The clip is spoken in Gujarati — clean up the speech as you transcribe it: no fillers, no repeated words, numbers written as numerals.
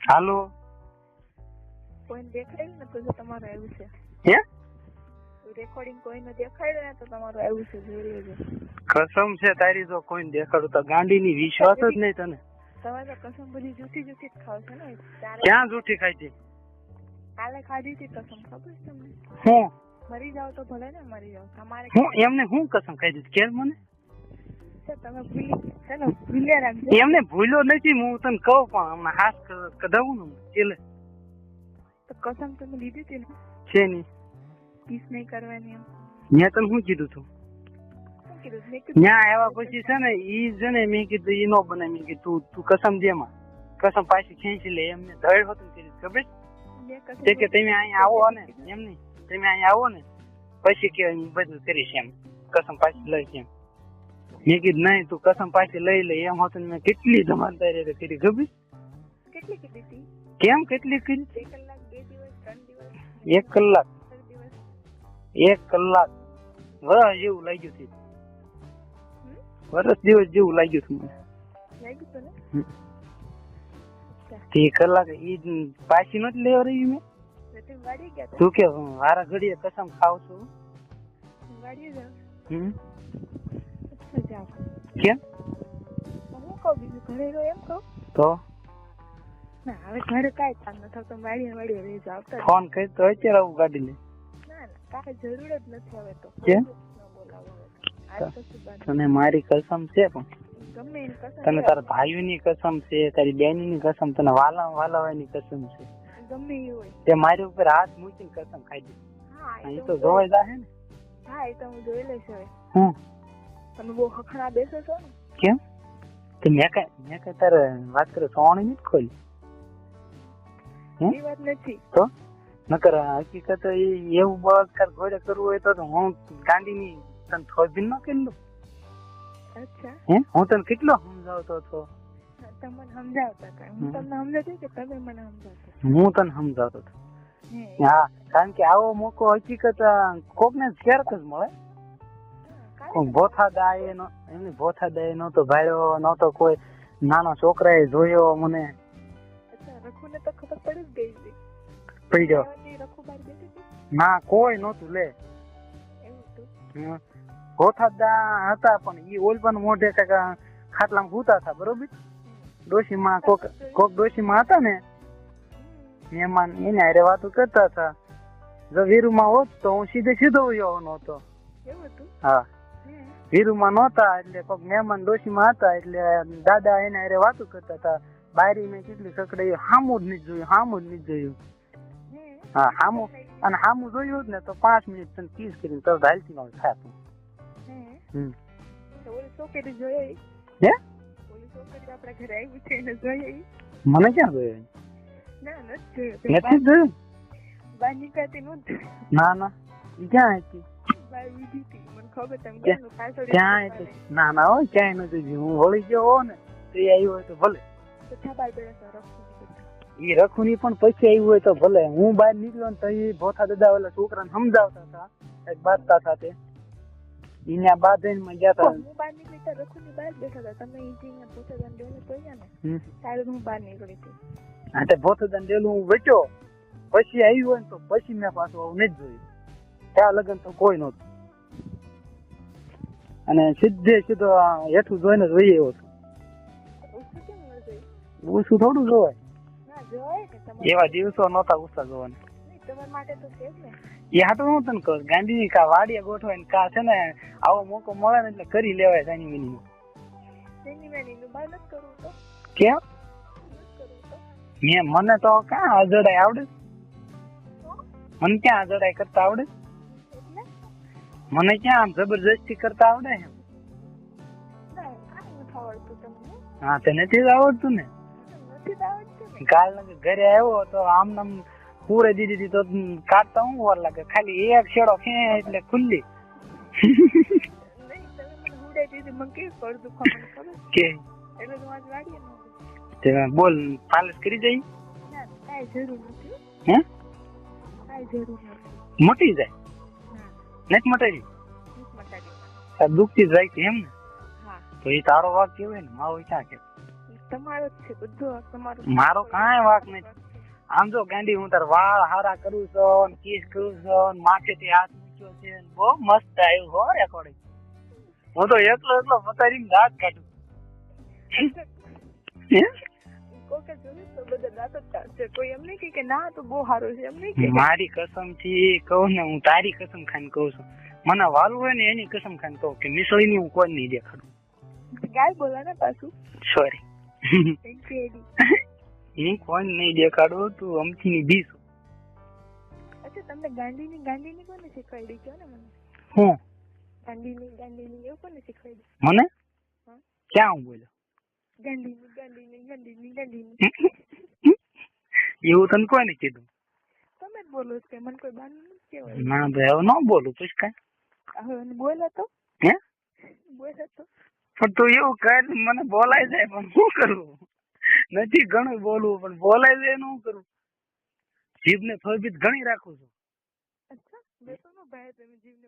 હાલો કોઈને દેખાડ્યું ને તો જો તમારું આવ્યું છે હે રેકોર્ડિંગ કોઈને દેખાડ્યું ને તો તમારું આવ્યું છે જોઈ લેજો. કસમ છે તારી તો કોઈને દેખાડું તો ગાંડીની વિશ્વાસ જ નહીં તને. તમે તો કસમ બધી જૂઠી જ ખાવ છો ને. ક્યાં જૂઠી ખાઈ છે? કાલે ખાધી હતી કસમ, ખબર છે તમને? હું મરી જાવ તો ભલે ને મરી જાવ તમારે હું એમને હું કસમ ખાઈ દીધી કે મને તમે ભૂલ્યા રાખજો. એમને ભૂલ્યો નથી હું તને કહું પણ હમણાં હાથ કઢાવું ને એટલે તો કસમ તમે લીધી હતી ને છે નહીં કિસ નહીં કરવાની એમ મેં તને શું કીધું તું? ત્યાં આવ્યા પછી છે ને ઈ છે ને મેં કીધું ઈ નો બને. મેં કીધું તું કસમ દેમાં કસમ પાછી ખેંચી લે એમને ધડ હતું કરી ખબર છે કે તમે અહીંયા આવો ને એમ નહીં તમે અહીંયા આવો ને પછી કે હું બધું કરીશ એમ કસમ પાછી લઈશ એમ. મેં કીધું નહીં તું કસમ પાછી લઈ લે એમ હતું મેં કેટલી ધમાલદારી કરી ખબર કેટલી કીધી હતી કેમ કેટલી કરી 2 કલાક 2 દિવસ 3 દિવસ 1 કલાક 1 કલાક વરસ જેવું લાગ્યું હતું. વરસ દિવસ જેવું લાગ્યું હતું મને લાગ્યું હતું ને 2 કલાક ઈ પાછી નથી લેવા રહી મેં વાડી ગયા તું કે વારા ઘડીએ કસમ ખાવ છું વાડી જાવ કેમ હું કહું બીજું ઘરે રહો એમ કહું તો ના હવે ઘરે કાંઈ કામ ન થતું વાડીએ રહી જાવ ફોન કરી તો અત્યારે આવું ગાડી લે ના કાંઈ જરૂર જ નથી હવે તો કેમ બોલાવો તને મારી કસમ છે પણ ગમે એની કસમ તને તારા ભાઈઓની કસમ છે તારી બહેનની કસમ તને વાલાવાની કસમ છે ગમે એ હોય તે મારી ઉપર હાથ મૂકીને કસમ ખાઈ દે. હા એ તો જોવાય જાહે ને. હા એ તો હું જોઈ લઈશ હવે. હું તમે બહુ હખણા બેસો છો ને કેમ તે મેં કઈ તારે વાત કરે સોણી નથી ખોલી એ વાત નથી તો નકર હકીકત એવું બળાત્કાર ઘોડે કરવું હોય તો હું ગાંડીની તને થોભી ન કરી લઉં. અચ્છા હે હું તને કેટલો સમજાવતો હતો તમે સમજાવતા હતા હું તમને સમજાતી કે તમે મને સમજાવતા હું તને સમજાવતો હતો. હા કારણ કે આવો મોકો હકીકત કોક ને ક્યારેક જ મળે. ભોથા દાય એમની ભોથા દાય નતો ભાડ્યો નતો કોઈ નાના છોકરાએ જોયો મને. અચ્છા રખુને તો ખબર પડી જ ગઈ પડી ગયો રખુ બહાર બેઠી હતી ના કોઈ નતું લે એવું હતું ભોથા દા હતા પણ ઈ ઓલપન મોઢે કાકા ખાટલામાં સૂતા હતા બરોબર. ડોશીમાં કોક ડોશીમાં હતા ને મહેમાન એને હારે વાતો કરતા હતા. જો વીરુમાં હોત તો હું સીધો આવવાનો હતો. એવું હતું હા વીરુમાં નહોતા એટલે કોક મહેમાન ડોશીમાં હતા એટલે દાદા એને હારે વાતો કરતા હતા. બાયરી મેં કેટલી સકડાઈ હામું જ નથી જોયું. હા હામું અને હામું જોયું જ ને તો 5 મિનિટ તને કિસ કરીને તરત હાલતી નો થાય. ઓલી છોકરી જોઈ હે ઓલી છોકરી આપણા ઘરે આવી છે એને જોઈ મને ક્યાં જોયું? ના નથી જોયું બહાર નીકળતી નહોતી. ના ઈ ક્યાં હતી? બહાર ઊભી હતી મને ખબર તમે ક્યાં એટલે ના હોય ક્યાંય નથી. હું વળી ગયો હો ને તો એ આવ્યો હોય તો ભલે ઈ રખુની પણ પછી આવ્યું હોય તો ભલે. હું બહાર નીકળ્યો ને તો એ ભોથા દાદા ઓલા છોકરાને સમજાવતા હતા એક બાંધતા હતા તે એને બાંધીને ગયા હતા. હું બહાર નીકળી તો રખુની બહાર બેઠા હતા તમે ઈજીને ભોથા દાન ડેલું જોયા ને ત્યારે હું બહાર નીકળી હતી. હા તે ભોથા દાન ડેલું હું વેચ્યો પછી આવ્યું હોય ને તો પછી મેં પાછું આવું નથી જોયું. ત્યાં લગન તો કોઈ નહોતું અને સીધો હેઠું જોઈને જોઈ આવ્યો છું. ઓછું થોડું જોવાય એવા દિવસો નહોતા ઉષા જોવાના. તમારા માટે તો છે જ ને. એ હાટું હું તને કહું ગાંધીજી કા વાડીએ ગોઠવાય ને કા છે ને આવો મોકો મળે ને એટલે કરી લેવાય સાની મિની કેમ મને તો ક્યાં અજડાય આવડે? મને ક્યાં અજડાય કરતા આવડે? મને ક્યાં આમ જબરજસ્તી કરતા આવડે? હા તે નથી જ આવડતું ને. કાલ ઘરે આવ્યો તો આમ નામ પૂરે દીધી તો કાઢતા હું વાર લાગે ખાલી એક છેડો ખેંચ એટલે ખુલ્લી કે બોલ પાલસ કરી જઈ હે મોટી જાય નથી મટાડી દુખતી જાય એમ ને તો એ તારો વાક કેવાય ને મારો ક્યાં કે તમારો જ છે બધો વાંક તમારો. મારો કાંઈ વાંક નથી. આમ જો ગાંડી હું તાર વાળ હારા કરું છું, કિસ કરું છું, માથેથી હાથ મૂક્યો છે, બહુ મસ્ત આવ્યું હો રેકોર્ડિંગ. હું તો એકલો પતારીને દાંત કાઢું. કોકે જોયું તો બધા દાંત જ કાઢશે. કોઈ એમ નહીં કે ના તો બહુ સારું છે એમ નહીં કે. મારી કસમ થી કહું ને, હું તારી કસમ ખાઈને કહું છું, મને વાલું હોય ને એની કસમ ખાઈને કહું કે મિસળીની હું કોઈ નહીં દેખાડું. ગાય બોલા ને પાછું. સોરી. હું કોઈ નહીં દેખાડું, તું અમથીની બીસ. અચ્છા, તમને ગાંડીની કોને શીખવાડી કયો ને મને. હું ગાંડીની એવું કોને શીખવાડી મને? ક્યાં હું બોલ્યો? ગાંડીની એવું તને કોને કીધું? તમે જ બોલો છો, મને કોઈ બાનું નથી કહેવાય. ના ભાઈ, હવે ન બોલું પછી કાંઈ. હવે બોલો તો. હે બોલો તો. પણ તું એવું કર, મને બોલાય જાય પણ શું કરવું? નથી ઘણું બોલવું પણ બોલાય જાય શું કરવું? જીભને થોડી ઘણી રાખું છું. અચ્છા, બેસો નો ભાઈ તમે જીભને